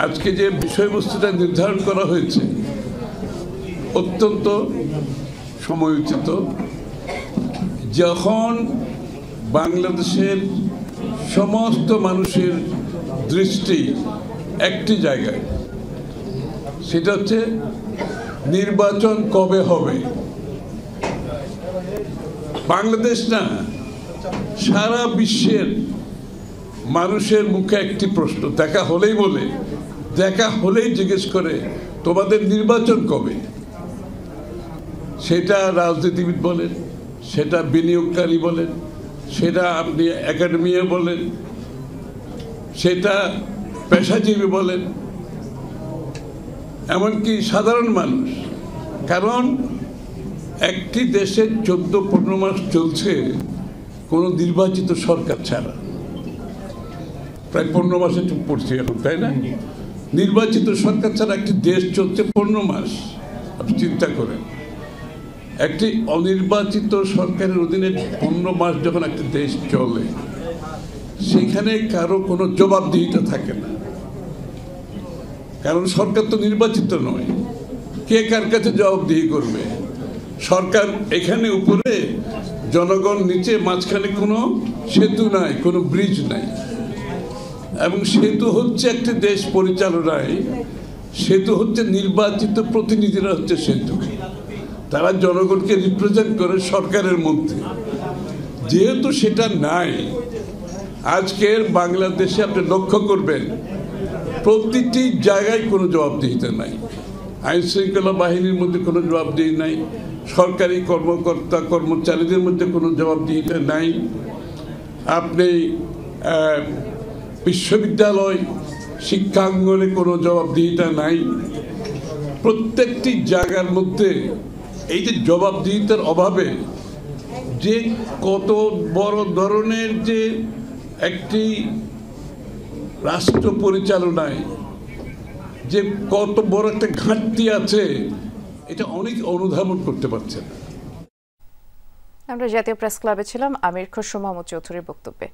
আজকে যে বিষয়বস্তুটা নির্ধারণ করা হয়েছে অত্যন্ত সময়োচিত। যখন বাংলাদেশের সমস্ত মানুষের দৃষ্টি একটি জায়গায়, সেটা হচ্ছে নির্বাচন কবে হবে। বাংলাদেশ না, সারা বিশ্বের মানুষের মুখে একটি প্রশ্ন, দেখা হলেই জিজ্ঞেস করে তোমাদের নির্বাচন কবে। সেটা রাজনীতিবিদ বলেন, সেটা বিনিয়োগকারী বলেন, সেটা আপনি একাডেমিয়া বলেন, সেটা পেশাজীবী বলেন, এমনকি সাধারণ মানুষ। কারণ একটি দেশের 14-15 মাস চলছে কোনো নির্বাচিত সরকার ছাড়া। প্রায় 15 মাসে চুপ পড়ছি এখন, তাই না? নির্বাচিত সরকার ছাড়া একটি দেশ চলছে 15 মাস। আপনি চিন্তা করেন, একটি অনির্বাচিত সরকারের অধীনে 15 মাস যখন একটি দেশ চলে, সেখানে কারো কোনো জবাবদিহিতা থাকে না। কারণ সরকার তো নির্বাচিত নয়, কে কার কাছে জবাবদিহি করবে? সরকার এখানে উপরে, জনগণ নিচে, মাঝখানে কোনো সেতু নাই, কোনো ব্রিজ নাই। এবং সেতু হচ্ছে একটি দেশ পরিচালনায়, সেতু হচ্ছে নির্বাচিত প্রতিনিধিরা হচ্ছে সেতু। তারা জনগণকে রিপ্রেজেন্ট করে সরকারের মধ্যে। যেহেতু সেটা নাই, আজকের বাংলাদেশে আপনি লক্ষ্য করবেন প্রতিটি জায়গায় কোনো জবাবদিহিতা নাই। আইন শৃঙ্খলা বাহিনীর মধ্যে কোনো জবাবদিহি নাই, সরকারি কর্মকর্তা কর্মচারীদের মধ্যে কোনো জবাবদিহিতা নাই, আপনি বিশ্ববিদ্যালয় শিক্ষাঙ্গনে কোনো জবাবদিহিতা নাই। প্রত্যেকটি জায়গার মধ্যে এই যে জবাবদিহিতার অভাবে যে কত বড় ধরনের যে একটি রাষ্ট্র পরিচালনায় যে কত বড় একটা ঘাটতি আছে, এটা অনেক অনুধাবন করতে পারছে না। আমরা জাতীয় প্রেস ক্লাবে ছিলাম আমির খসরু মাহমুদ চৌধুরীর বক্তব্যে।